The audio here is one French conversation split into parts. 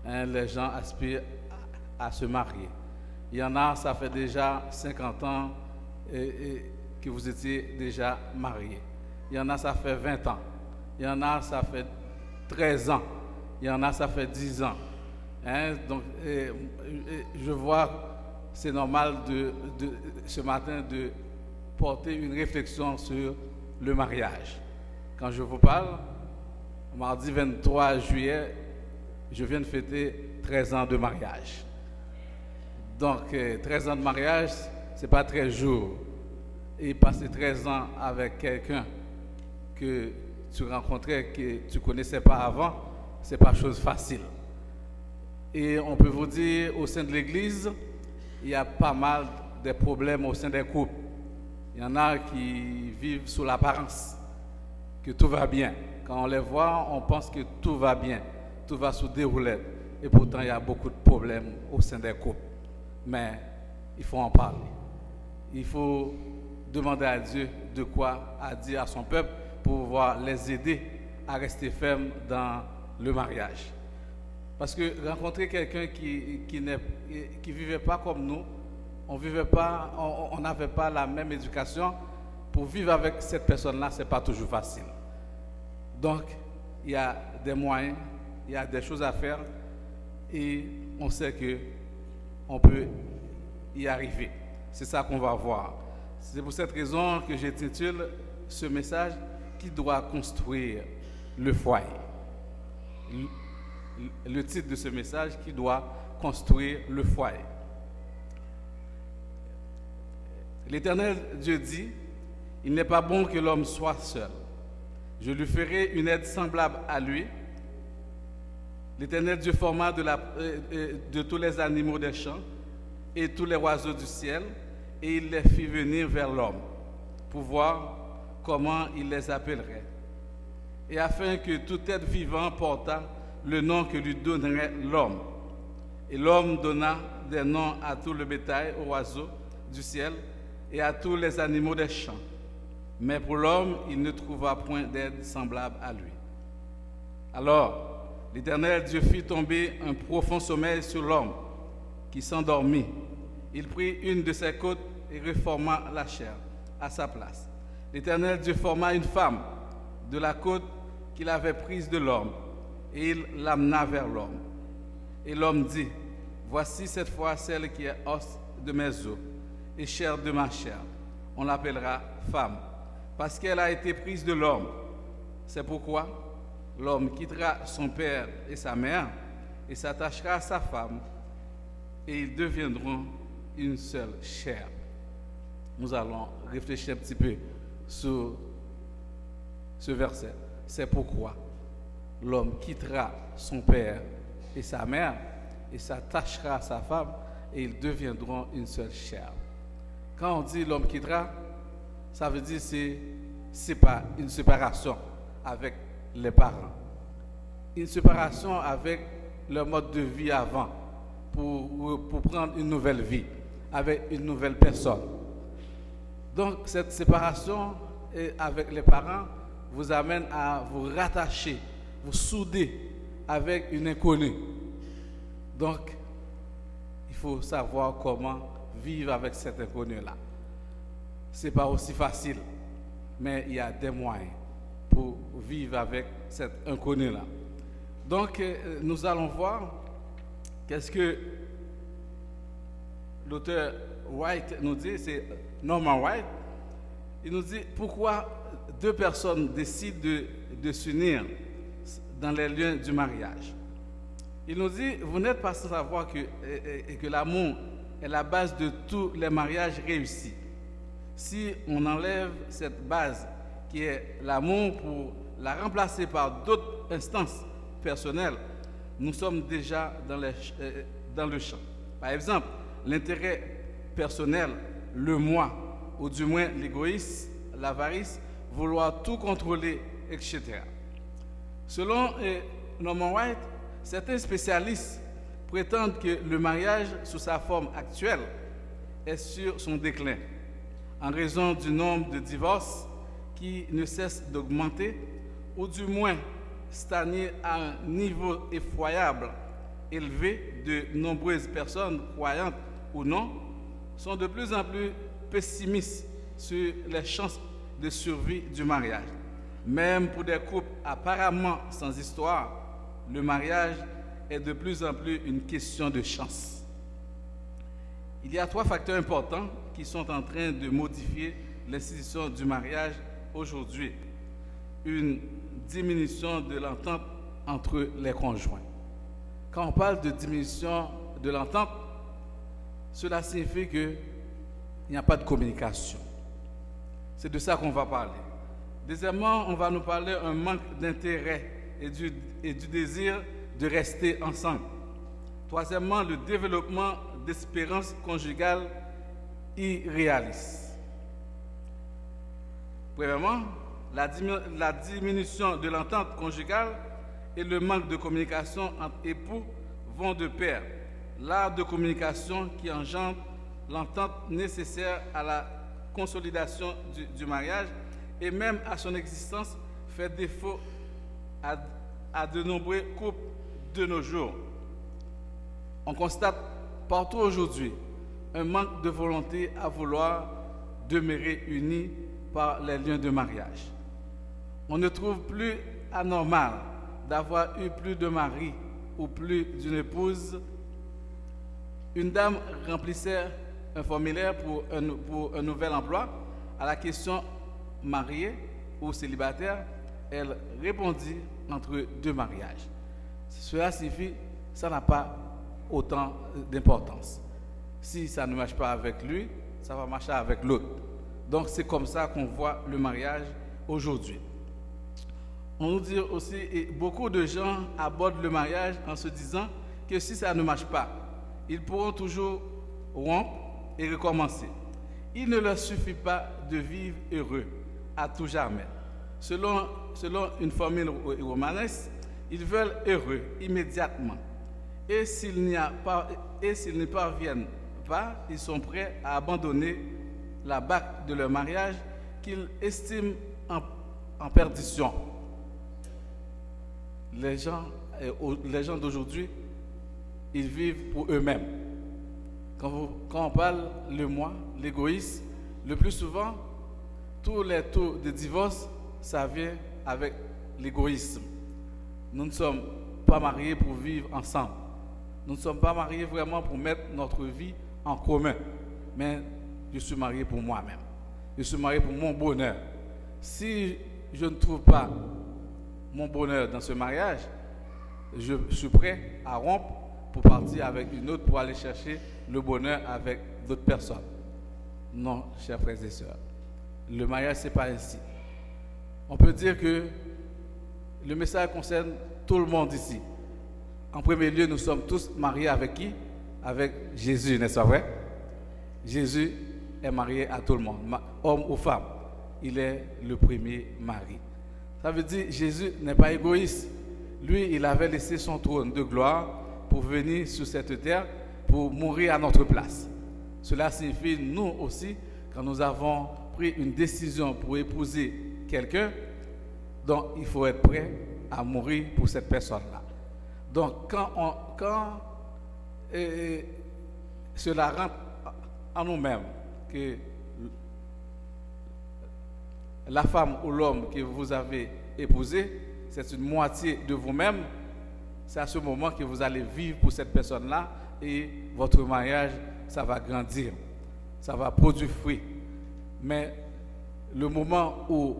hein, les gens aspirent à se marier. Il y en a, ça fait déjà 50 ans que vous étiez déjà mariés. Il y en a, ça fait 20 ans. Il y en a, ça fait 13 ans. Il y en a, ça fait 10 ans. Hein, donc, je vois, c'est normal ce matin de porter une réflexion sur le mariage. Quand je vous parle, mardi 23 juillet, je viens de fêter 13 ans de mariage. Donc, 13 ans de mariage, ce n'est pas 13 jours. Et passer 13 ans avec quelqu'un que tu rencontrais, que tu ne connaissais pas avant, ce n'est pas chose facile. Et on peut vous dire, au sein de l'Église, il y a pas mal de problèmes au sein des couples. Il y en a qui vivent sous l'apparence, que tout va bien. Quand on les voit, on pense que tout va bien, tout va sous des roulettes. Et pourtant, il y a beaucoup de problèmes au sein des couples. Mais il faut en parler. Il faut demander à Dieu de quoi à dire à son peuple pour pouvoir les aider à rester fermes dans le mariage. Parce que rencontrer quelqu'un qui vivait pas comme nous, on n'avait pas la même éducation, pour vivre avec cette personne-là, ce n'est pas toujours facile. Donc, il y a des moyens, il y a des choses à faire, et on sait qu'on peut y arriver. C'est ça qu'on va voir. C'est pour cette raison que j'intitule ce message « Qui doit construire le foyer ?» Le titre de ce message « Qui doit construire le foyer ?» L'Éternel Dieu dit « Il n'est pas bon que l'homme soit seul. Je lui ferai une aide semblable à lui. » L'Éternel Dieu forma de tous les animaux des champs et tous les oiseaux du ciel, et il les fit venir vers l'homme, pour voir comment il les appellerait. Et afin que tout être vivant portât le nom que lui donnerait l'homme. Et l'homme donna des noms à tout le bétail, aux oiseaux du ciel, et à tous les animaux des champs. Mais pour l'homme, il ne trouva point d'aide semblable à lui. Alors, l'Éternel Dieu fit tomber un profond sommeil sur l'homme, qui s'endormit. Il prit une de ses côtes et reforma la chair à sa place. L'Éternel Dieu forma une femme de la côte qu'il avait prise de l'homme, et il l'amena vers l'homme. Et l'homme dit, « Voici cette fois celle qui est os de mes os et chair de ma chair. On l'appellera femme, parce qu'elle a été prise de l'homme. C'est pourquoi l'homme quittera son père et sa mère et s'attachera à sa femme, et ils deviendront une seule chair. » Nous allons réfléchir un petit peu sur ce verset. C'est pourquoi l'homme quittera son père et sa mère et s'attachera à sa femme, et ils deviendront une seule chair. Quand on dit l'homme quittera, ça veut dire que c'est pas une séparation avec les parents. Une séparation avec leur mode de vie avant, pour prendre une nouvelle vie, avec une nouvelle personne. Donc cette séparation avec les parents vous amène à vous rattacher, vous souder avec une inconnue. Donc, il faut savoir comment vivre avec cette inconnue-là. Ce n'est pas aussi facile, mais il y a des moyens pour vivre avec cette inconnue-là. Donc, nous allons voir qu'est-ce que l'auteur White nous dit, c'est Norman White. Il nous dit pourquoi deux personnes décident de s'unir dans les lieux du mariage. Il nous dit, vous n'êtes pas sans savoir que l'amour est la base de tous les mariages réussis. Si on enlève cette base qui est l'amour pour la remplacer par d'autres instances personnelles, nous sommes déjà dans le champ. Par exemple, l'intérêt personnel, le moi, ou du moins l'égoïsme, l'avarice, vouloir tout contrôler, etc. Selon Norman White, certains spécialistes prétendent que le mariage sous sa forme actuelle est sur son déclin, en raison du nombre de divorces qui ne cesse d'augmenter, ou du moins stagner à un niveau effroyable élevée, de nombreuses personnes, croyantes ou non, sont de plus en plus pessimistes sur les chances de survie du mariage. Même pour des couples apparemment sans histoire, le mariage est de plus en plus une question de chance. Il y a 3 facteurs importants qui sont en train de modifier l'institution du mariage aujourd'hui. Une diminution de l'entente entre les conjoints. Quand on parle de diminution de l'entente, cela signifie qu'il n'y a pas de communication. C'est de ça qu'on va parler. Deuxièmement, on va nous parler d'un manque d'intérêt et du désir de rester ensemble. Troisièmement, le développement d'espérances conjugales irréalistes. Premièrement, la diminution de l'entente conjugale et le manque de communication entre époux vont de pair. L'art de communication qui engendre l'entente nécessaire à la consolidation du mariage et même à son existence fait défaut à de nombreux couples de nos jours. On constate partout aujourd'hui un manque de volonté à vouloir demeurer unis par les liens de mariage. On ne trouve plus anormal d'avoir eu plus de mari ou plus d'une épouse. Une dame remplissait un formulaire pour un nouvel emploi. À la question mariée ou célibataire, elle répondit entre 2 mariages. Cela signifie que ça n'a pas autant d'importance. Si ça ne marche pas avec lui, ça va marcher avec l'autre. Donc c'est comme ça qu'on voit le mariage aujourd'hui. On nous dit aussi, et beaucoup de gens abordent le mariage en se disant que si ça ne marche pas, ils pourront toujours rompre et recommencer. Il ne leur suffit pas de vivre heureux à tout jamais. Selon une formule romanesque, ils veulent heureux immédiatement. Et s'ils n'y parviennent pas, ils sont prêts à abandonner la barque de leur mariage qu'ils estiment en perdition. Les gens d'aujourd'hui, ils vivent pour eux-mêmes. Quand on parle le moi, l'égoïsme, le plus souvent, tous les taux de divorce, ça vient avec l'égoïsme. Nous ne sommes pas mariés pour vivre ensemble. Nous ne sommes pas mariés vraiment pour mettre notre vie en commun. Mais je suis marié pour moi-même. Je suis marié pour mon bonheur. Si je ne trouve pas mon bonheur dans ce mariage, je suis prêt à rompre pour partir avec une autre, pour aller chercher le bonheur avec d'autres personnes. Non, chers frères et sœurs, le mariage, ce n'est pas ainsi. On peut dire que le message concerne tout le monde ici. En premier lieu, nous sommes tous mariés avec qui? Avec Jésus, n'est-ce pas vrai? Jésus est marié à tout le monde, homme ou femme. Il est le premier mari. Ça veut dire que Jésus n'est pas égoïste. Lui, il avait laissé son trône de gloire pour venir sur cette terre, pour mourir à notre place. Cela signifie, nous aussi, quand nous avons pris une décision pour épouser quelqu'un, donc il faut être prêt à mourir pour cette personne-là. Donc, quand cela rentre en nous-mêmes, que la femme ou l'homme que vous avez épousé, c'est une moitié de vous-même, c'est à ce moment que vous allez vivre pour cette personne-là et votre mariage, ça va grandir, ça va produire fruit. Mais le moment où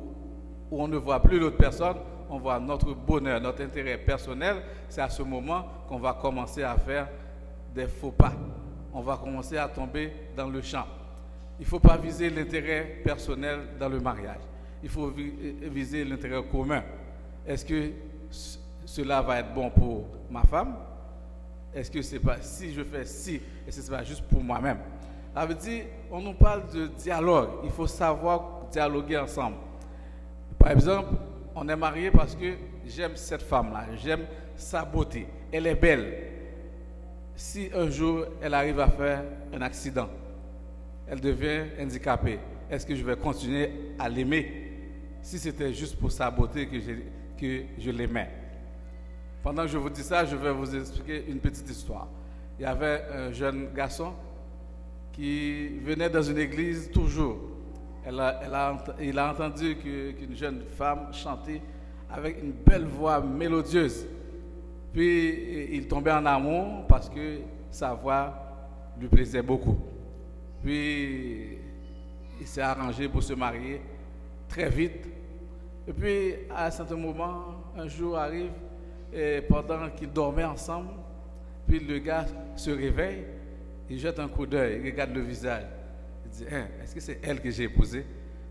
on ne voit plus l'autre personne, on voit notre bonheur, notre intérêt personnel, c'est à ce moment qu'on va commencer à faire des faux pas. On va commencer à tomber dans le champ. Il ne faut pas viser l'intérêt personnel dans le mariage. Il faut viser l'intérêt commun. Est-ce que cela va être bon pour ma femme? Est-ce que c'est pas, si je fais ci, est-ce que c'est pas juste pour moi-même? Ça veut dire, on nous parle de dialogue. Il faut savoir dialoguer ensemble. Par exemple, on est marié parce que j'aime cette femme-là, j'aime sa beauté, elle est belle. Si un jour elle arrive à faire un accident, elle devient handicapée, est-ce que je vais continuer à l'aimer si c'était juste pour sa beauté que je l'aimais? Pendant que je vous dis ça, je vais vous expliquer une petite histoire. Il y avait un jeune garçon qui venait dans une église toujours. Il a entendu qu'une jeune femme chantait avec une belle voix mélodieuse. Puis il tombait en amour parce que sa voix lui plaisait beaucoup. Puis il s'est arrangé pour se marier très vite. Et puis à un certain moment, un jour arrive, et pendant qu'ils dormaient ensemble, puis le gars se réveille, il jette un coup d'œil, il regarde le visage. Il dit, hein, est-ce que c'est elle que j'ai épousée?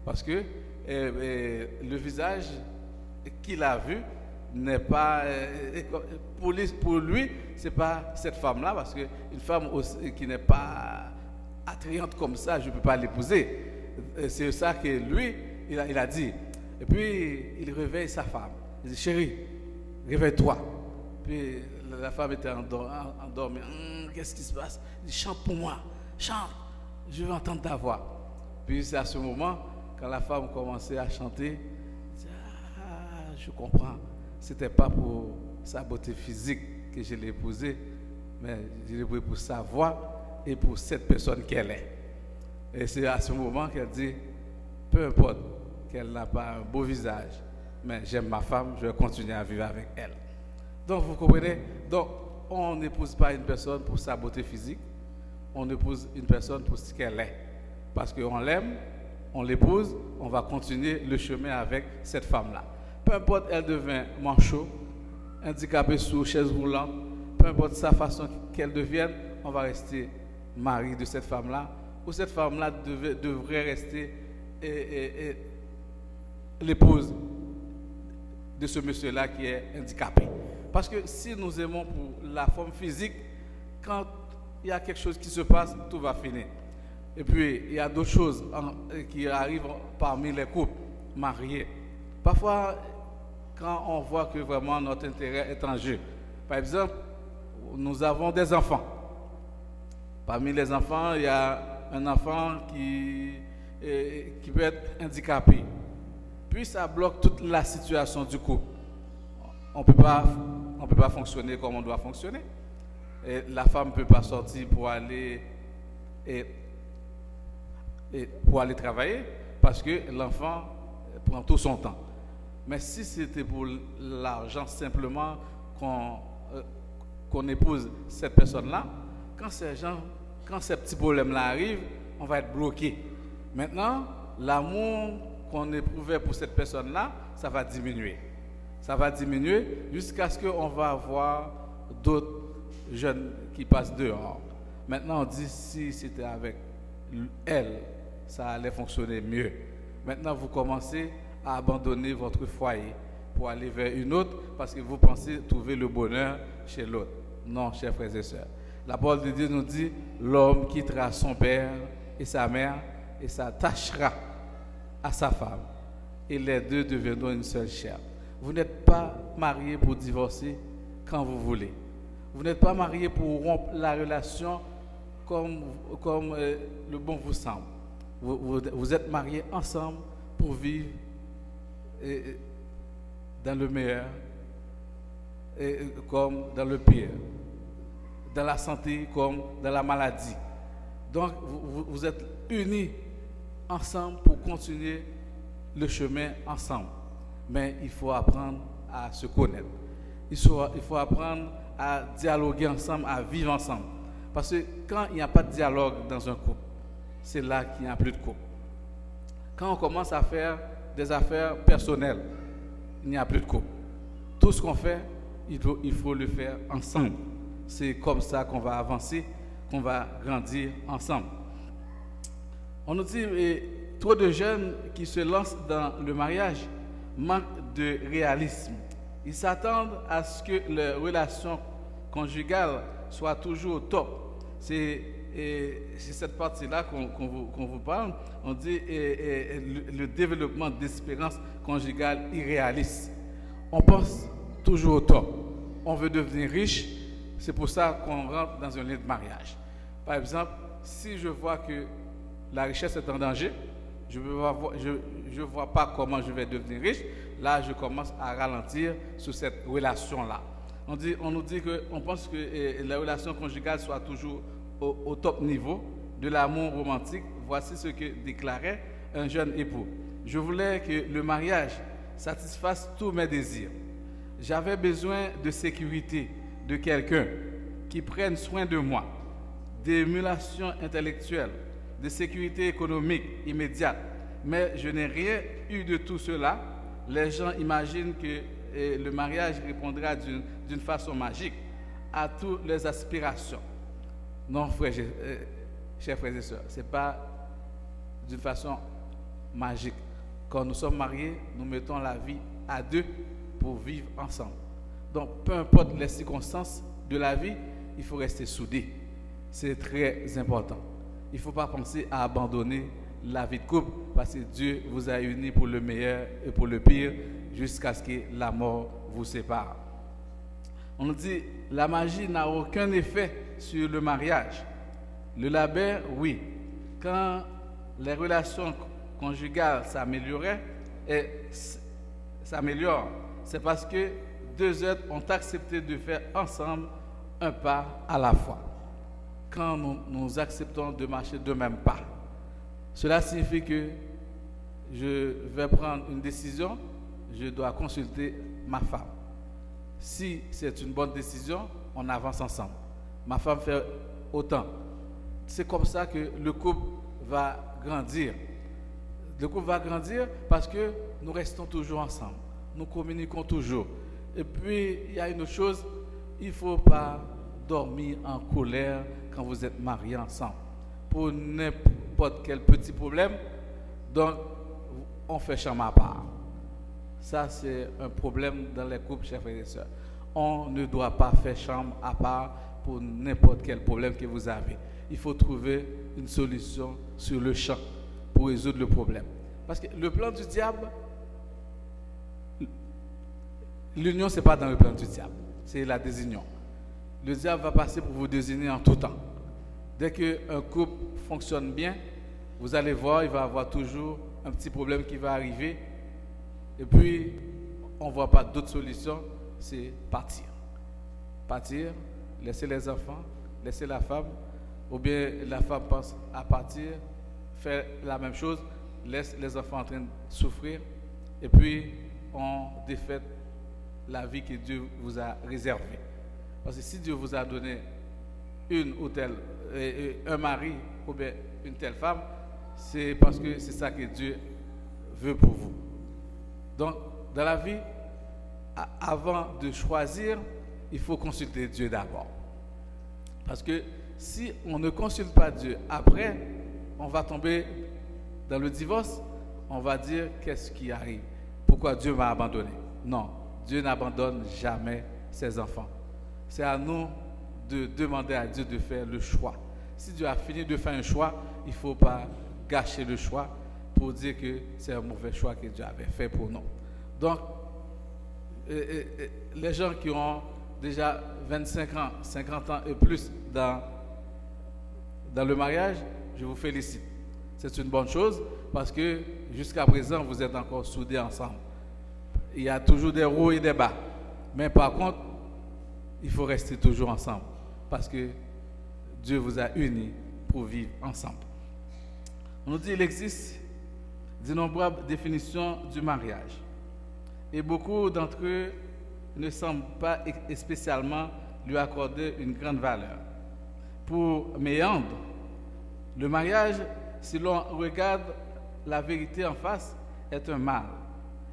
Parce que le visage qu'il a vu n'est pas... pour lui, ce n'est pas cette femme-là, parce qu'une femme qui n'est pas attrayante comme ça, je ne peux pas l'épouser. C'est ça que lui, il a dit. Et puis, il réveille sa femme. Il dit, chérie, réveille-toi. Puis, la femme était endormie. Qu'est-ce qui se passe? Il dit, chante pour moi, chante, je veux entendre ta voix. Puis, c'est à ce moment, quand la femme commençait à chanter, il dit, ah, je comprends. Ce n'était pas pour sa beauté physique que je l'ai épousée, mais je l'ai épousée pour sa voix et pour cette personne qu'elle est. Et c'est à ce moment qu'elle dit, peu importe qu'elle n'a pas un beau visage, mais j'aime ma femme, je vais continuer à vivre avec elle. Donc vous comprenez? Donc on n'épouse pas une personne pour sa beauté physique, on épouse une personne pour ce qu'elle est. Parce qu'on l'aime, on l'épouse, on va continuer le chemin avec cette femme-là. Peu importe elle devient manchot, handicapée sous chaise roulante, peu importe sa façon qu'elle devienne, on va rester mari de cette femme-là, ou cette femme-là devrait rester l'épouse de ce monsieur-là qui est handicapé. Parce que si nous aimons pour la forme physique, quand il y a quelque chose qui se passe, tout va finir. Et puis, il y a d'autres choses qui arrivent parmi les couples mariés. Parfois, quand on voit que vraiment notre intérêt est en jeu. Par exemple, nous avons des enfants. Parmi les enfants, il y a un enfant qui peut être handicapé. Puis ça bloque toute la situation du couple. On ne peut pas fonctionner comme on doit fonctionner. Et la femme ne peut pas sortir pour aller travailler parce que l'enfant prend tout son temps. Mais si c'était pour l'argent simplement qu'on épouse cette personne-là, quand ces petits problèmes-là arrivent, on va être bloqué. Maintenant, l'amour qu'on éprouvait pour cette personne-là, ça va diminuer. Ça va diminuer jusqu'à ce qu'on va avoir d'autres jeunes qui passent dehors. Maintenant, on dit si c'était avec elle, ça allait fonctionner mieux. Maintenant, vous commencez à abandonner votre foyer pour aller vers une autre parce que vous pensez trouver le bonheur chez l'autre. Non, chers frères et sœurs. La parole de Dieu nous dit, l'homme quittera son père et sa mère et s'attachera à sa femme. Et les deux deviendront une seule chair. Vous n'êtes pas mariés pour divorcer quand vous voulez. Vous n'êtes pas mariés pour rompre la relation comme le bon vous semble. Vous êtes mariés ensemble pour vivre dans le meilleur comme dans le pire, dans la santé comme dans la maladie. Donc vous êtes unis ensemble pour continuer le chemin ensemble. Mais il faut apprendre à se connaître. Il faut apprendre à dialoguer ensemble, à vivre ensemble. Parce que quand il n'y a pas de dialogue dans un couple, c'est là qu'il n'y a plus de couple. Quand on commence à faire des affaires personnelles, il n'y a plus de couple. Tout ce qu'on fait, il faut le faire ensemble. C'est comme ça qu'on va avancer, qu'on va grandir ensemble. On nous dit, trop de jeunes qui se lancent dans le mariage manquent de réalisme. Ils s'attendent à ce que leur relation conjugale soit toujours au top. C'est cette partie-là qu'on vous parle. On dit le développement d'espérance conjugale irréaliste. On pense toujours au top. On veut devenir riche, c'est pour ça qu'on rentre dans un lien de mariage. Par exemple, si je vois que la richesse est en danger, je ne vois pas comment je vais devenir riche, là je commence à ralentir sur cette relation-là. On nous dit qu'on pense que la relation conjugale soit toujours au top niveau de l'amour romantique. Voici ce que déclarait un jeune époux. Je voulais que le mariage satisfasse tous mes désirs. J'avais besoin de sécurité, de quelqu'un qui prenne soin de moi, d'émulation intellectuelle, de sécurité économique immédiate. Mais je n'ai rien eu de tout cela. Les gens imaginent que le mariage répondra d'une façon magique à toutes les aspirations. Non, chers frères et sœurs, ce n'est pas d'une façon magique. Quand nous sommes mariés, nous mettons la vie à deux pour vivre ensemble. Donc, peu importe les circonstances de la vie, il faut rester soudés. C'est très important. Il ne faut pas penser à abandonner la vie de couple parce que Dieu vous a unis pour le meilleur et pour le pire jusqu'à ce que la mort vous sépare. On nous dit la magie n'a aucun effet sur le mariage. Le labeur, oui. Quand les relations conjugales s'améliorent, c'est parce que deux êtres ont accepté de faire ensemble un pas à la fois. Quand nous acceptons de marcher de même pas, cela signifie que je vais prendre une décision, je dois consulter ma femme. Si c'est une bonne décision, on avance ensemble. Ma femme fait autant. C'est comme ça que le couple va grandir. Le couple va grandir parce que nous restons toujours ensemble. Nous communiquons toujours. Et puis, il y a une autre chose, il ne faut pas dormir en colère quand vous êtes mariés ensemble. Pour n'importe quel petit problème, donc on fait chambre à part. Ça, c'est un problème dans les couples, chers frères et sœurs. On ne doit pas faire chambre à part pour n'importe quel problème que vous avez. Il faut trouver une solution sur le champ pour résoudre le problème. Parce que le plan du diable, l'union, ce n'est pas dans le plan du diable, c'est la désunion. Le diable va passer pour vous désunir en tout temps. Dès qu'un couple fonctionne bien, vous allez voir, il va y avoir toujours un petit problème qui va arriver. Et puis, on ne voit pas d'autre solution, c'est partir. Partir, laisser les enfants, laisser la femme, ou bien la femme pense à partir, faire la même chose, laisse les enfants en train de souffrir, et puis on défait la vie que Dieu vous a réservée. Parce que si Dieu vous a donné une ou telle, un mari ou bien une telle femme, c'est parce que c'est ça que Dieu veut pour vous. Donc, dans la vie, avant de choisir, il faut consulter Dieu d'abord. Parce que si on ne consulte pas Dieu, après, on va tomber dans le divorce, on va dire qu'est-ce qui arrive, pourquoi Dieu m'a abandonné. Non, Dieu n'abandonne jamais ses enfants. C'est à nous de demander à Dieu de faire le choix. Si Dieu a fini de faire un choix, il ne faut pas gâcher le choix pour dire que c'est un mauvais choix que Dieu avait fait pour nous. Donc, les gens qui ont déjà 25 ans, 50 ans et plus dans le mariage, je vous félicite. C'est une bonne chose parce que jusqu'à présent, vous êtes encore soudés ensemble. Il y a toujours des hauts et des bas. Mais par contre, il faut rester toujours ensemble parce que Dieu vous a unis pour vivre ensemble. On nous dit qu'il existe d'innombrables définitions du mariage. Et beaucoup d'entre eux ne semblent pas spécialement lui accorder une grande valeur. Pour Méandre, le mariage, si l'on regarde la vérité en face, est un mal,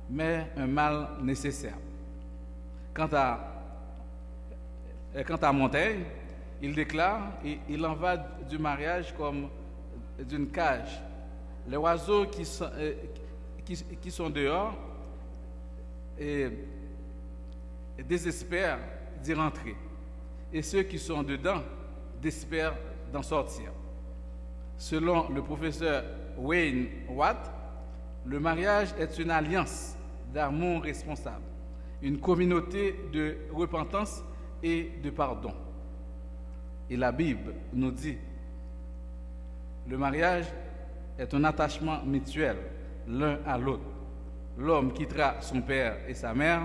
mais un mal nécessaire. Quant à Montaigne, il déclare, il en va du mariage comme d'une cage. Les oiseaux qui sont dehors et désespèrent d'y rentrer. Et ceux qui sont dedans désespèrent d'en sortir. Selon le professeur Wayne Watt, le mariage est une alliance d'amour responsable, une communauté de repentance et de pardon. Et la Bible nous dit, le mariage est un attachement mutuel l'un à l'autre. L'homme quittera son père et sa mère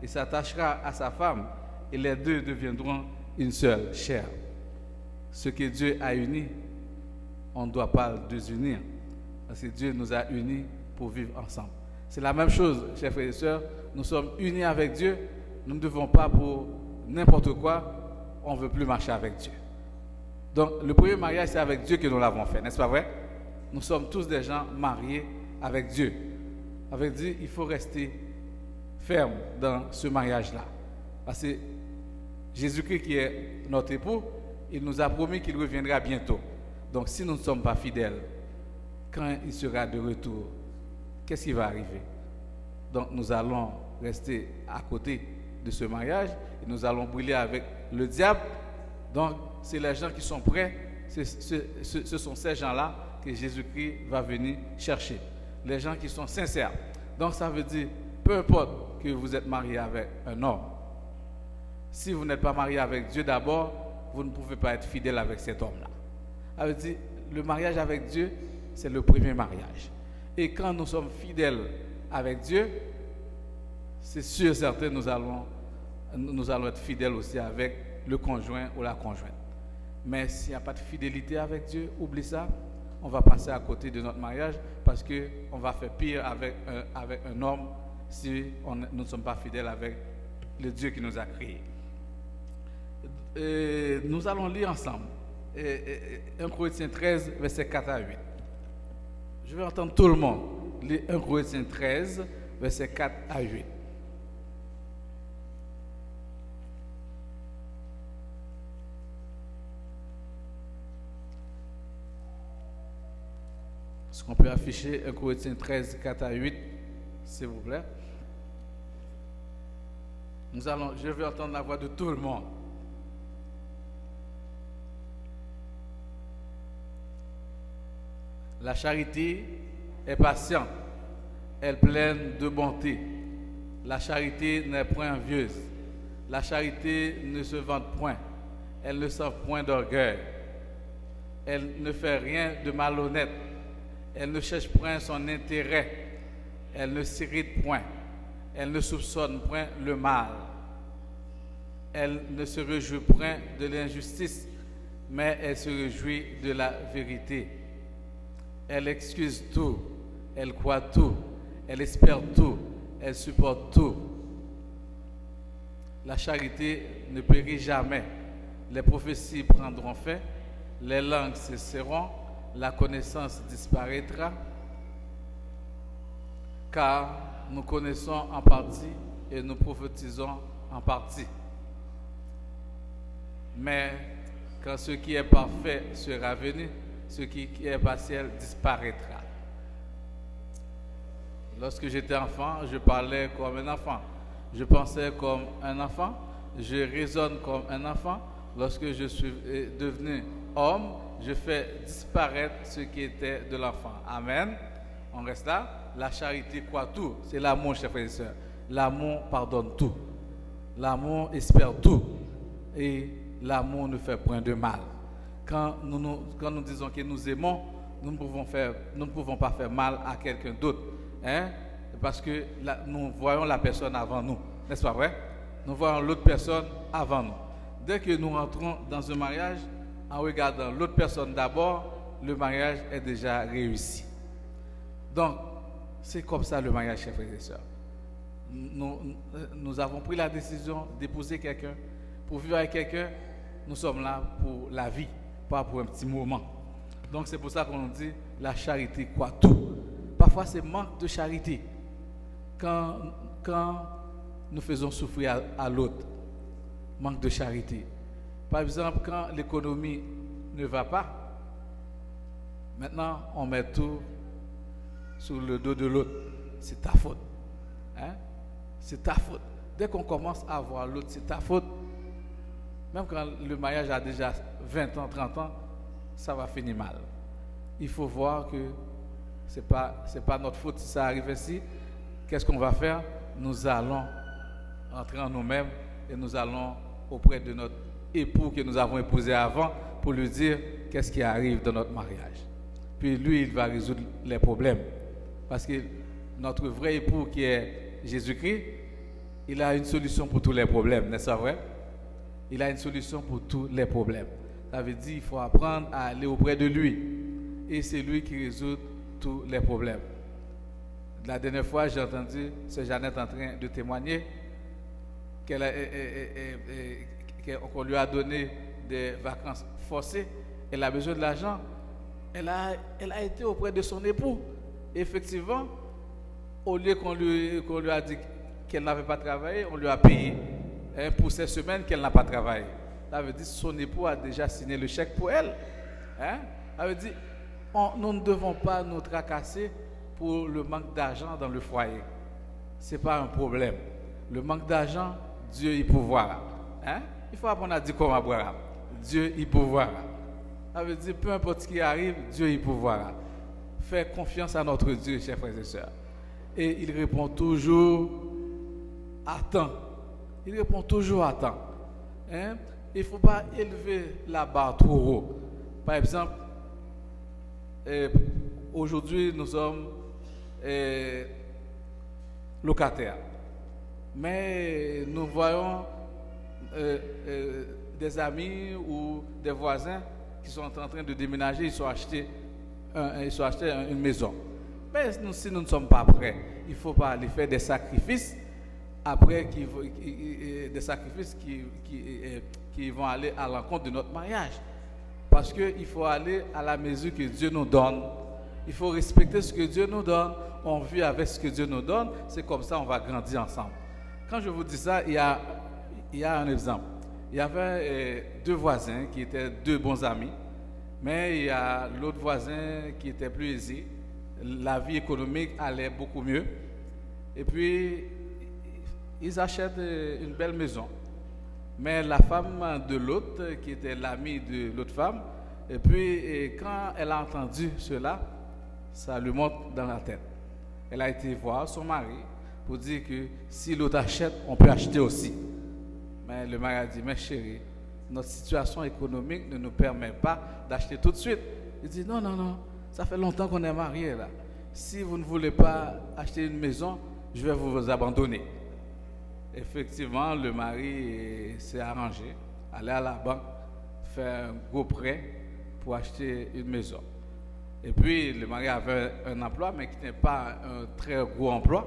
et s'attachera à sa femme, et les deux deviendront une seule chair. Ce que Dieu a uni, on ne doit pas le désunir, parce que Dieu nous a unis pour vivre ensemble. C'est la même chose, chers frères et sœurs, nous sommes unis avec Dieu, nous ne devons pas pour n'importe quoi, on ne veut plus marcher avec Dieu. Donc le premier mariage, c'est avec Dieu que nous l'avons fait, n'est-ce pas vrai? Nous sommes tous des gens mariés avec Dieu. Avec Dieu, il faut rester ferme dans ce mariage-là. Parce que Jésus-Christ, qui est notre époux, il nous a promis qu'il reviendra bientôt. Donc si nous ne sommes pas fidèles, quand il sera de retour, qu'est-ce qui va arriver? Donc nous allons rester à côté de ce mariage et nous allons brûler avec le diable. Donc c'est les gens qui sont prêts, ce sont ces gens-là que Jésus-Christ va venir chercher. Les gens qui sont sincères. Donc ça veut dire, peu importe que vous êtes marié avec un homme, si vous n'êtes pas marié avec Dieu d'abord, vous ne pouvez pas être fidèle avec cet homme-là. Ça veut dire, le mariage avec Dieu, c'est le premier mariage. Et quand nous sommes fidèles avec Dieu, c'est sûr, certain, nous allons être fidèles aussi avec le conjoint ou la conjointe. Mais s'il n'y a pas de fidélité avec Dieu, oublie ça, on va passer à côté de notre mariage parce qu'on va faire pire avec un homme si nous ne sommes pas fidèles avec le Dieu qui nous a créés. Nous allons lire ensemble 1 Corinthiens 13, versets 4 à 8. Je vais entendre tout le monde lire 1 Corinthiens 13, versets 4 à 8. Est-ce qu'on peut afficher 1 Corinthiens 13, 4 à 8, s'il vous plaît? Je vais entendre la voix de tout le monde. La charité est patiente, elle est pleine de bonté. La charité n'est point envieuse. La charité ne se vante point. Elle ne sent point d'orgueil. Elle ne fait rien de malhonnête. Elle ne cherche point son intérêt. Elle ne s'irrite point. Elle ne soupçonne point le mal. Elle ne se réjouit point de l'injustice, mais elle se réjouit de la vérité. Elle excuse tout, elle croit tout, elle espère tout, elle supporte tout. La charité ne périt jamais. Les prophéties prendront fin, les langues cesseront, la connaissance disparaîtra, car nous connaissons en partie et nous prophétisons en partie. Mais quand ce qui est parfait sera venu, ce qui est partiel disparaîtra. Lorsque j'étais enfant, je parlais comme un enfant. Je pensais comme un enfant. Je raisonne comme un enfant. Lorsque je suis devenu homme, je fais disparaître ce qui était de l'enfant. Amen. On reste là. La charité croit tout. C'est l'amour, chers frères et sœurs. L'amour pardonne tout. L'amour espère tout. Et l'amour ne fait point de mal. Quand nous disons que nous aimons, nous ne pouvons pas faire mal à quelqu'un d'autre. Hein? Parce que nous voyons la personne avant nous. N'est-ce pas vrai? Nous voyons l'autre personne avant nous. Dès que nous rentrons dans un mariage, en regardant l'autre personne d'abord, le mariage est déjà réussi. Donc, c'est comme ça le mariage, chers frères et sœurs. Nous avons pris la décision d'épouser quelqu'un. Pour vivre avec quelqu'un, nous sommes là pour la vie, pas pour un petit moment. Donc c'est pour ça qu'on dit la charité croit tout. Parfois c'est manque de charité quand nous faisons souffrir à l'autre. Manque de charité. Par exemple, quand l'économie ne va pas, maintenant on met tout sur le dos de l'autre. C'est ta faute. Hein? C'est ta faute. Dès qu'on commence à voir l'autre, c'est ta faute. Même quand le mariage a déjà 20 ans, 30 ans, ça va finir mal. Il faut voir que ce n'est pas notre faute si ça arrive ainsi. Qu'est-ce qu'on va faire? Nous allons entrer en nous-mêmes et nous allons auprès de notre époux que nous avons épousé avant pour lui dire qu'est-ce qui arrive dans notre mariage. Puis lui, il va résoudre les problèmes. Parce que notre vrai époux qui est Jésus-Christ, il a une solution pour tous les problèmes, n'est-ce pas vrai? il a une solution pour tous les problèmes. Ça veut dire qu'il faut apprendre à aller auprès de lui. Et c'est lui qui résout tous les problèmes. La dernière fois, j'ai entendu Sœur Jeannette en train de témoigner qu'on lui a donné des vacances forcées. Elle a besoin de l'argent. Elle a été auprès de son époux. Et effectivement, au lieu qu'on lui a dit qu'elle n'avait pas travaillé, on lui a payé pour ces semaines qu'elle n'a pas travaillé. Ça veut dire que son époux a déjà signé le chèque pour elle. Ça veut dire nous ne devons pas nous tracasser pour le manque d'argent dans le foyer. Ce n'est pas un problème. Le manque d'argent, Dieu y pourvoira. Il faut apprendre à dire comme Abraham. Dieu y pourvoira. Ça veut dire peu importe ce qui arrive, Dieu y pourvoira. Fais confiance à notre Dieu, chers frères et sœurs. Et il répond toujours à temps. Il répond toujours à temps. Il ne faut pas élever la barre trop haut. Par exemple, aujourd'hui, nous sommes locataires. Mais nous voyons des amis ou des voisins qui sont en train de déménager, ils sont achetés une maison. Mais si nous ne sommes pas prêts, il ne faut pas aller faire des sacrifices après des sacrifices qui vont aller à l'encontre de notre mariage. Parce qu'il faut aller à la mesure que Dieu nous donne. Il faut respecter ce que Dieu nous donne. On vit avec ce que Dieu nous donne. C'est comme ça qu'on va grandir ensemble. Quand je vous dis ça, il y a un exemple. Il y avait deux voisins qui étaient deux bons amis. Mais il y a l'autre voisin qui était plus aisé. La vie économique allait beaucoup mieux. Et puis, ils achètent une belle maison. Mais la femme de l'autre, qui était l'amie de l'autre femme, et puis quand elle a entendu cela, ça lui monte dans la tête. Elle a été voir son mari pour dire que si l'autre achète, on peut acheter aussi. Mais le mari a dit, mais chérie, notre situation économique ne nous permet pas d'acheter tout de suite. Il dit, non, ça fait longtemps qu'on est mariés là. Si vous ne voulez pas acheter une maison, je vais vous abandonner. Effectivement, le mari s'est arrangé, aller à la banque, faire un gros prêt pour acheter une maison. Et puis, le mari avait un emploi, mais qui n'est pas un très gros emploi.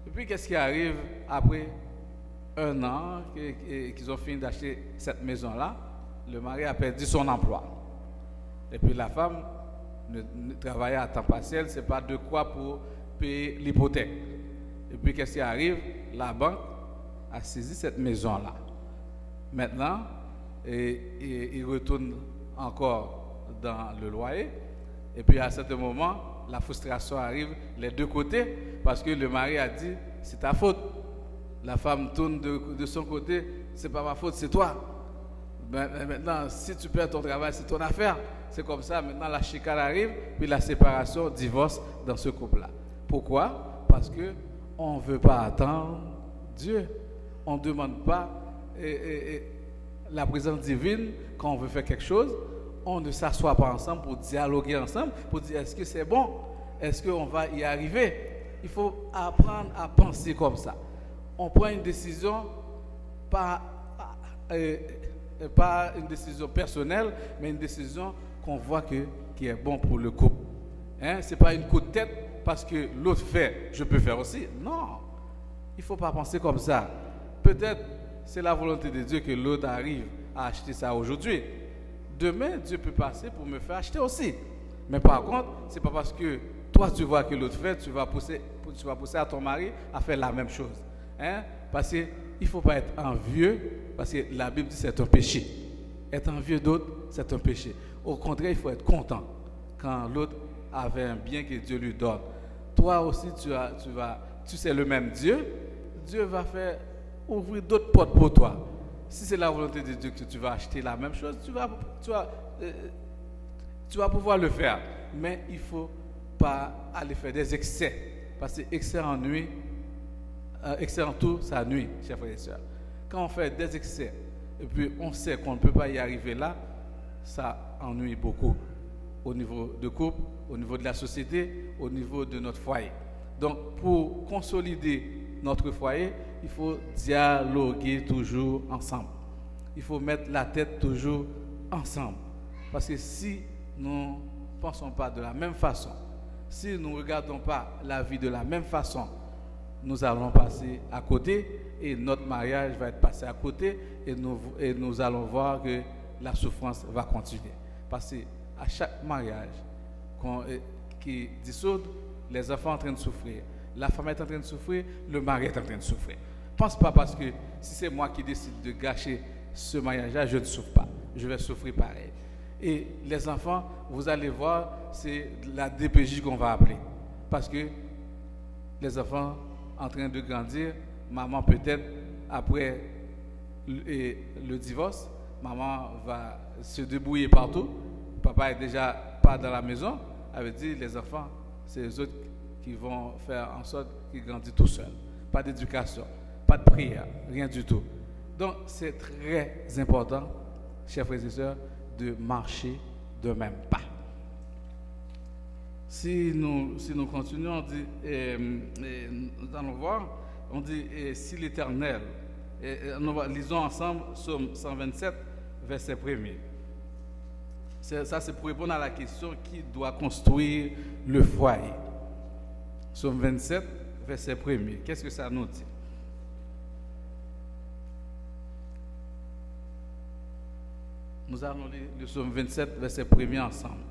Et puis, qu'est-ce qui arrive après un an qu'ils ont fini d'acheter cette maison-là? Le mari a perdu son emploi. Et puis, la femme ne travaillait à temps partiel, ce n'est pas de quoi pour payer l'hypothèque. Et puis, qu'est-ce qui arrive? La banque a saisi cette maison-là. Maintenant, il retourne encore dans le loyer. Et puis, à un certain moment, la frustration arrive les deux côtés parce que le mari a dit, c'est ta faute. La femme tourne de son côté, c'est pas ma faute, c'est toi. Maintenant, si tu perds ton travail, c'est ton affaire. C'est comme ça, maintenant la chicane arrive, puis la séparation, divorce dans ce couple-là. Pourquoi? Parce que on ne veut pas attendre Dieu. On ne demande pas la présence divine quand on veut faire quelque chose. On ne s'assoit pas ensemble pour dialoguer ensemble, pour dire est-ce que c'est bon? Est-ce qu'on va y arriver? Il faut apprendre à penser comme ça. On prend une décision, pas une décision personnelle, mais une décision qu'on voit qui est bon pour le couple. Ce n'est pas une coup de tête parce que l'autre fait, je peux faire aussi. Non, il ne faut pas penser comme ça. Peut-être c'est la volonté de Dieu que l'autre arrive à acheter ça aujourd'hui. Demain, Dieu peut passer pour me faire acheter aussi. Mais par contre, ce n'est pas parce que toi tu vois que l'autre fait, tu vas pousser à ton mari à faire la même chose. Parce qu'il ne faut pas être envieux, parce que la Bible dit que c'est un péché. Être envieux d'autres, c'est un péché. Au contraire, il faut être content quand l'autre avait un bien que Dieu lui donne. Toi aussi, tu sais le même Dieu. Dieu va faire ouvrir d'autres portes pour toi. Si c'est la volonté de Dieu que tu vas acheter la même chose, tu vas pouvoir le faire. Mais il ne faut pas aller faire des excès. Parce que excès ennuie. Excès en tout, ça nuit, chers frères et sœurs. Quand on fait des excès, et puis on sait qu'on ne peut pas y arriver là, ça ennuie beaucoup. Au niveau de couple, au niveau de la société, au niveau de notre foyer. Donc, pour consolider notre foyer, il faut dialoguer toujours ensemble. il faut mettre la tête toujours ensemble. Parce que si nous ne pensons pas de la même façon, si nous ne regardons pas la vie de la même façon, nous allons passer à côté et notre mariage va être passé à côté et nous allons voir que la souffrance va continuer. Parce qu'à chaque mariage qui dissout, les enfants sont en train de souffrir, la femme est en train de souffrir, le mari est en train de souffrir. Pense pas parce que si c'est moi qui décide de gâcher ce mariage-là, je ne souffre pas, je vais souffrir pareil. Et les enfants, vous allez voir, c'est la DPJ qu'on va appeler. Parce que les enfants en train de grandir, maman peut-être, après le divorce, maman va se débrouiller partout, papa est déjà pas dans la maison, ça veut dire les enfants, c'est les autres qui vont faire en sorte qu'ils grandissent tout seuls. Pas d'éducation, pas de prière, rien du tout. Donc c'est très important, chers frères et sœurs, de marcher de même pas. Si nous continuons, on dit, nous allons voir, on dit, si l'Éternel, lisons ensemble Psaume 127, verset 1er. Ça, c'est pour répondre à la question qui doit construire le foyer. Psaume 27, verset 1er. Qu'est-ce que ça nous dit? Nous allons lire le Psaume 27, verset 1er ensemble.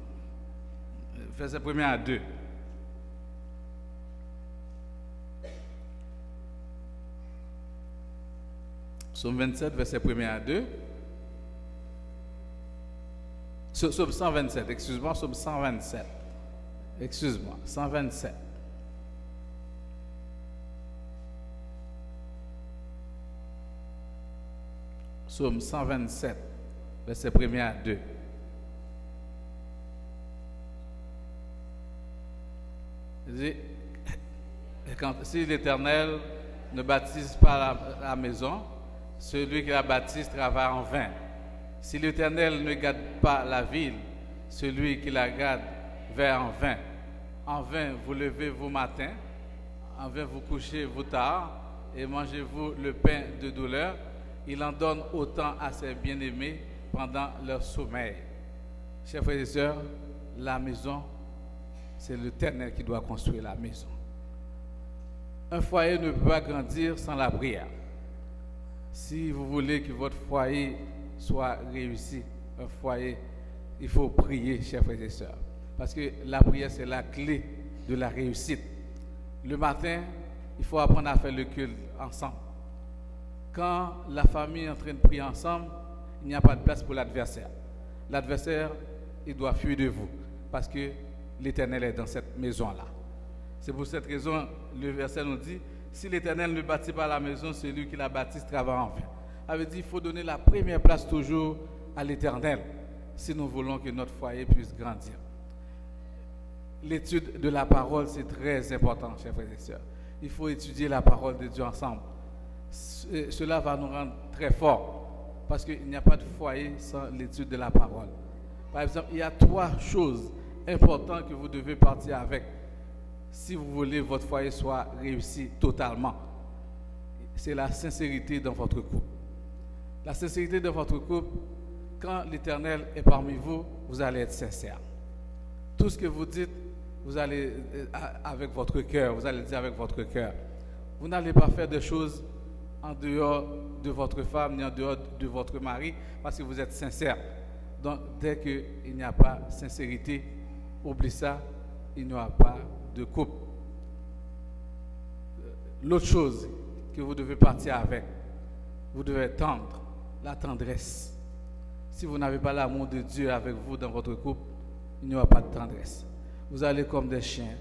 Verset 1er à 2. Psaume 27, verset 1er à 2. Psaume 127, excuse-moi, Psaume 127. Excuse-moi, 127. Psaume 127, verset 1er à 2. Si l'Éternel ne baptise pas la maison, celui qui la baptise travaille en vain. Si l'Éternel ne garde pas la ville, celui qui la garde va en vain. En vain vous levez-vous matin, en vain vous couchez-vous tard, et mangez-vous le pain de douleur. Il en donne autant à ses bien-aimés pendant leur sommeil. Chers frères et sœurs, la maison, c'est l'Éternel qui doit construire la maison. Un foyer ne peut pas grandir sans la prière. Si vous voulez que votre foyer soit réussi, un foyer, il faut prier, chers frères et sœurs. Parce que la prière, c'est la clé de la réussite. Le matin, il faut apprendre à faire le culte ensemble. Quand la famille est en train de prier ensemble, il n'y a pas de place pour l'adversaire. L'adversaire, il doit fuir de vous. Parce que l'Éternel est dans cette maison-là. C'est pour cette raison, le verset nous dit, si l'Éternel ne bâtit pas la maison, celui qui la bâtit travaille en vain. Ça veut dire qu'il faut donner la première place toujours à l'Éternel, si nous voulons que notre foyer puisse grandir. L'étude de la parole, c'est très important, chers frères et sœurs. Il faut étudier la parole de Dieu ensemble. Cela va nous rendre très forts, parce qu'il n'y a pas de foyer sans l'étude de la parole. Par exemple, il y a 3 choses importantes que vous devez partir avec si vous voulez que votre foyer soit réussi totalement. C'est la sincérité dans votre couple. La sincérité dans votre couple, quand l'Éternel est parmi vous, vous allez être sincère. Tout ce que vous dites, vous allez avec votre cœur, vous allez dire avec votre cœur. Vous n'allez pas faire des choses en dehors de votre femme, ni en dehors de votre mari, parce que vous êtes sincère. Donc, dès qu'il n'y a pas de sincérité, oublie ça, il n'y aura pas de couple. L'autre chose que vous devez partir avec, vous devez tendre, la tendresse. Si vous n'avez pas l'amour de Dieu avec vous dans votre couple, il n'y aura pas de tendresse. Vous allez comme des chiens,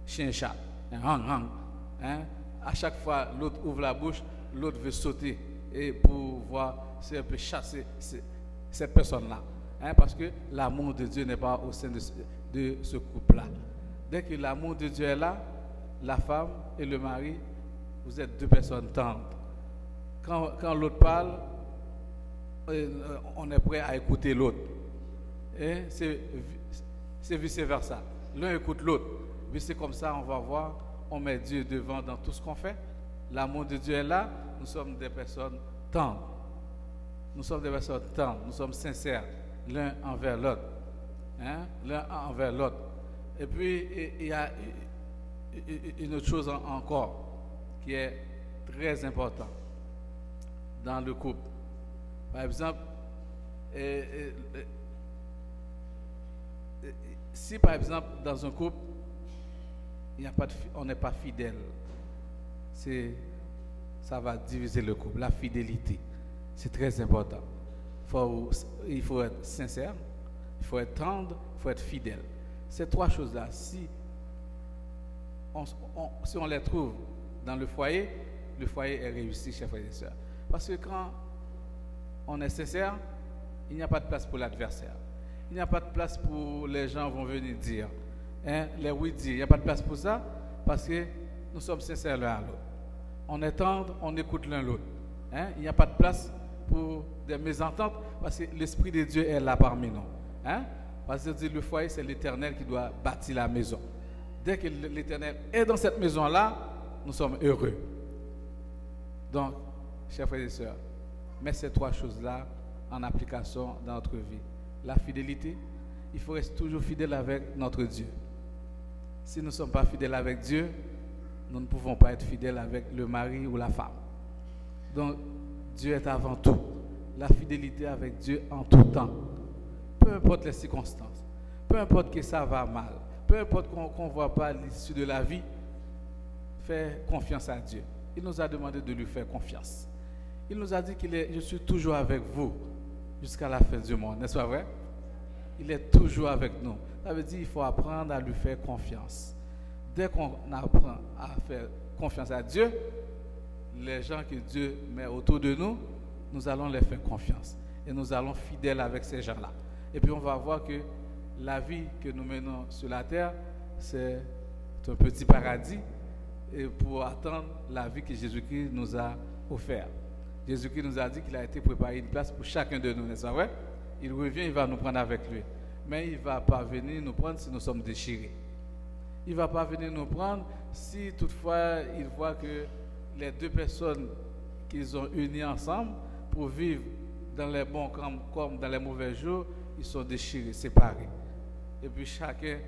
chien-chat, hein? À chaque fois, l'autre ouvre la bouche, l'autre veut sauter et pour voir si elle peut chasser cette personne-là. Hein? Parce que l'amour de Dieu n'est pas au sein de ce couple-là. Dès que l'amour de Dieu est là, la femme et le mari, vous êtes 2 personnes tendres. Quand l'autre parle, on est prêt à écouter l'autre. Et c'est vice-versa. L'un écoute l'autre. Mais c'est comme ça, on va voir, on met Dieu devant dans tout ce qu'on fait. L'amour de Dieu est là, nous sommes des personnes tendres. nous sommes des personnes tendres, nous sommes sincères l'un envers l'autre. Hein? L'un envers l'autre. Et puis, il y a une autre chose encore qui est très importante dans le couple. Par exemple, si par exemple dans un couple, on n'est pas fidèle, ça va diviser le couple. La fidélité, c'est très important. Il faut être sincère, il faut être tendre, il faut être fidèle. Ces trois choses-là, si on les trouve dans le foyer est réussi, chers frères et sœurs. Parce que quand on est sincère, il n'y a pas de place pour l'adversaire. Il n'y a pas de place pour les gens vont venir dire. Hein, les oui-dire. Il n'y a pas de place pour ça parce que nous sommes sincères l'un à l'autre. On est tendre, on écoute l'un l'autre. Hein, il n'y a pas de place pour des mésententes parce que l'Esprit de Dieu est là parmi nous. Hein? Parce que le foyer, c'est l'Éternel qui doit bâtir la maison. Dès que l'Éternel est dans cette maison-là, nous sommes heureux. Donc, chers frères et sœurs, mettez ces trois choses-là en application dans notre vie. La fidélité, il faut rester toujours fidèle avec notre Dieu. Si nous ne sommes pas fidèles avec Dieu, nous ne pouvons pas être fidèles avec le mari ou la femme. Donc, Dieu est avant tout. La fidélité avec Dieu en tout temps. Peu importe les circonstances, peu importe que ça va mal, peu importe qu'on ne voit pas l'issue de la vie, fais confiance à Dieu. Il nous a demandé de lui faire confiance. Il nous a dit je suis toujours avec vous jusqu'à la fin du monde. N'est-ce pas vrai? Il est toujours avec nous. Ça veut dire qu'il faut apprendre à lui faire confiance. Dès qu'on apprend à faire confiance à Dieu, les gens que Dieu met autour de nous, nous allons les faire confiance. Et nous allons fidèles avec ces gens-là. Et puis on va voir que la vie que nous menons sur la terre, c'est un petit paradis et pour attendre la vie que Jésus-Christ nous a offerte. Jésus-Christ nous a dit qu'il a été préparé une place pour chacun de nous, n'est-ce pas vrai? Il revient, il va nous prendre avec lui. Mais il ne va pas venir nous prendre si nous sommes déchirés. Il ne va pas venir nous prendre si toutefois il voit que les deux personnes qu'ils ont unies ensemble pour vivre dans les bons comme dans les mauvais jours, ils sont déchirés, séparés. Et puis chacun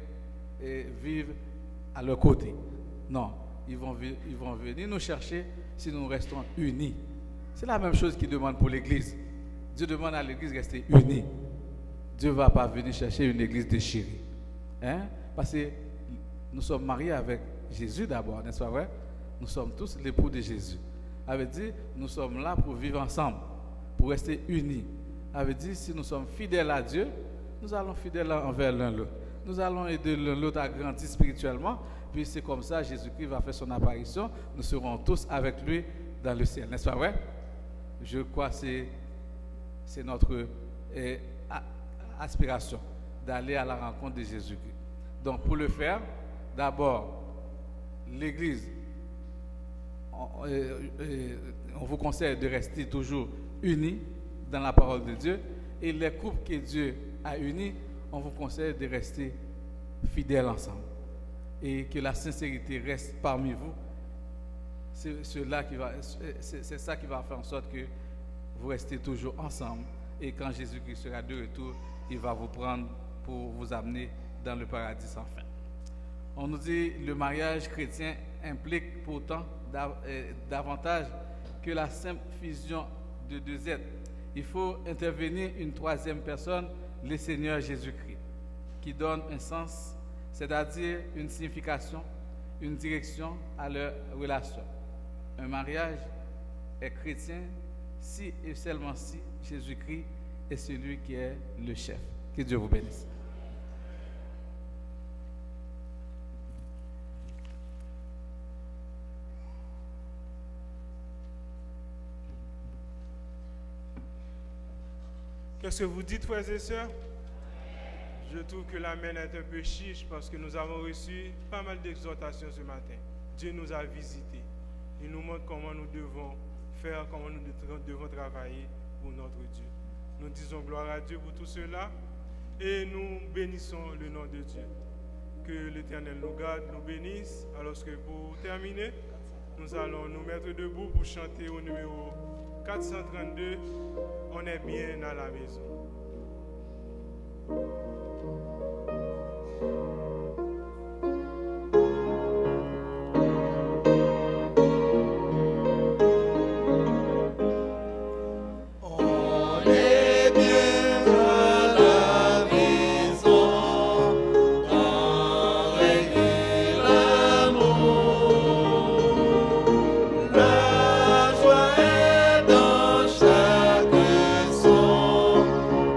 vive à leur côté. Non, ils vont venir nous chercher si nous restons unis. C'est la même chose qu'il demande pour l'Église. Dieu demande à l'Église de rester unie. Dieu ne va pas venir chercher une Église déchirée. Hein? Parce que nous sommes mariés avec Jésus d'abord, n'est-ce pas vrai? Nous sommes tous l'époux de Jésus. Ça veut dire nous sommes là pour vivre ensemble, pour rester unis. Ça veut dire si nous sommes fidèles à Dieu, nous allons fidèles envers l'un l'autre. Nous allons aider l'un l'autre à grandir spirituellement. Puis c'est comme ça, Jésus-Christ va faire son apparition. Nous serons tous avec lui dans le ciel. N'est-ce pas vrai? Je crois que c'est notre aspiration d'aller à la rencontre de Jésus-Christ. Donc pour le faire, d'abord, l'Église, on vous conseille de rester toujours unis dans la parole de Dieu. Et les couples que Dieu a unis, on vous conseille de rester fidèles ensemble. Et que la sincérité reste parmi vous. C'est ça qui va faire en sorte que vous restez toujours ensemble. Et quand Jésus-Christ sera de retour, il va vous prendre pour vous amener dans le paradis sans fin. On nous dit que le mariage chrétien implique pourtant davantage que la simple fusion de deux êtres. Il faut intervenir une troisième personne, le Seigneur Jésus-Christ, qui donne un sens, c'est-à-dire une signification, une direction à leur relation. Un mariage est chrétien si et seulement si Jésus-Christ est celui qui est le chef. Que Dieu vous bénisse. Qu'est-ce que vous dites, frères et sœurs? Je trouve que l'amen est un peu chiche parce que nous avons reçu pas mal d'exhortations ce matin. Dieu nous a visités. Il nous montre comment nous devons faire, comment nous devons travailler pour notre Dieu. Nous disons gloire à Dieu pour tout cela et nous bénissons le nom de Dieu. Que l'Éternel nous garde, nous bénisse. Alors que pour terminer, nous allons nous mettre debout pour chanter au numéro 432, on est bien à la maison. La joie est dans chaque son.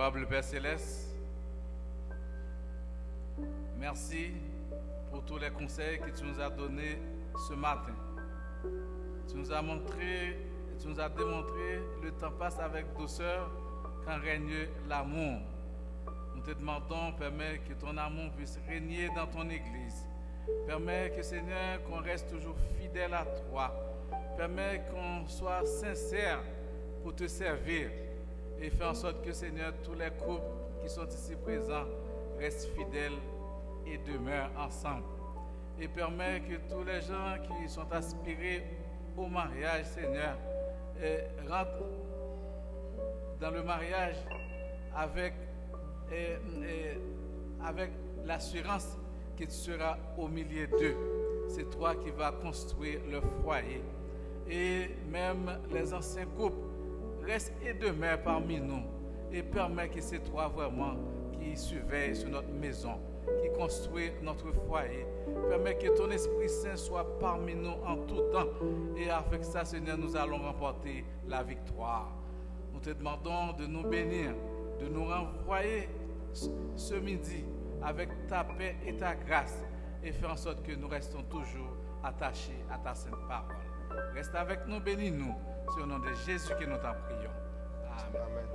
Aimable Père Céleste, merci pour tous les conseils que tu nous as donnés ce matin. Tu nous as démontré le temps passe avec douceur quand règne l'amour. Nous te demandons, permets que ton amour puisse régner dans ton Église. Permets que, Seigneur, qu'on reste toujours fidèle à toi. Permets qu'on soit sincère pour te servir. Et fais en sorte que, Seigneur, tous les couples qui sont ici présents restent fidèles et demeurent ensemble. Et permets que tous les gens qui sont aspirés au mariage, Seigneur, rentrent dans le mariage avec l'assurance que tu seras au milieu d'eux. C'est toi qui vas construire le foyer. Et même les anciens couples restent et demeurent parmi nous. Et permets que c'est toi vraiment qui surveille sur notre maison, qui construit notre foyer. Permets que ton Esprit Saint soit parmi nous en tout temps. Et avec ça, Seigneur, nous allons remporter la victoire. Nous te demandons de nous bénir, de nous renvoyer ce midi avec ta paix et ta grâce et faire en sorte que nous restons toujours attachés à ta sainte parole. Reste avec nous, bénis-nous. C'est au nom de Jésus que nous t'en prions. Amen.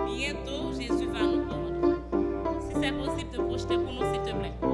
Bientôt, Jésus va nous prendre. Si c'est possible de projeter pour nous, s'il te plaît.